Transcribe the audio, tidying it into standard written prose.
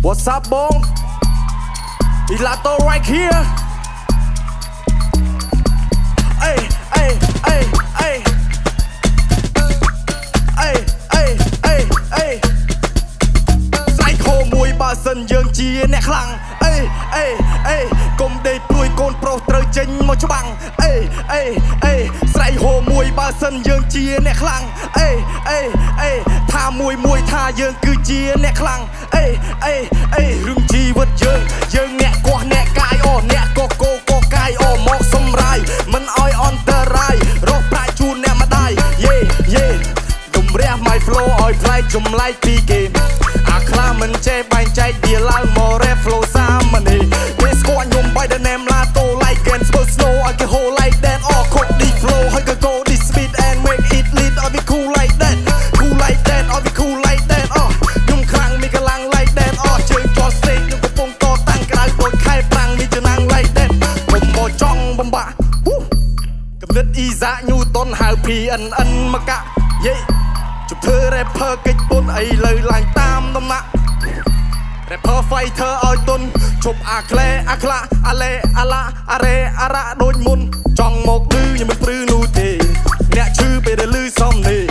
What's up, bong? Ilato right here. Hey, hey, hey, hey. Hey, hey, hey, hey. ស្រីខោមួយបើសិនយើងជាអ្នកខ្លាំងអេអេអេកុំដេកព្រួយកូនប្រុសត្រូវចេញមកច្បាំងអេអេអេស្រីហោមួយបើសិនយើងជាអ្នកខ្លាំងអេអេអេថាមួយថាយើងគឺជាអ្នកខ្លាំងអេអេអេរឿងជីវិតយើងអ្នកកោះអ្នកកាយអូអ្នកកកកកាយអូមកសម្រាយមិនអោយអន្តរាយរកប្រាក់ជូនអ្នកម្ដាយយេយេគំរះ my flow អោយផ្លែកចម្លែកពីគេអាខ្លះមិនចេះបែងចែកវាឡើងមក rap flow សាមនីពេលស្គាល់ខ្ញុំ by the name Lato like and smooth snow I can hold like that all cook the flow ហើយក៏ go this speed and make it lead all be cool like that all be cool like that ខ្ញុំខ្លាំងមានកម្លាំង like that ជើងជាប់ stage ខ្ញុំកំពុងតតាំងក្រៅដូចខែប្រាំងមានចំណាំង like that ខ្ញុំមកចង់បំបាក់កំណត់អ៊ីសាញូតុនហៅ PNN មកកាក់យេជប់ធ្វើ rapper កិច្ចពុនអីលើឡើងតាមដំណាក់ rapper fighter ឲ្យទុនជប់អាក្លែអាខ្លាអាឡេអាឡាអារ៉េអារ៉ាដូចមុនចង់មកឌឺខ្ញុំមិនព្រឺនោះទេអ្នកឈឺពេលដែលលឺសំនេះ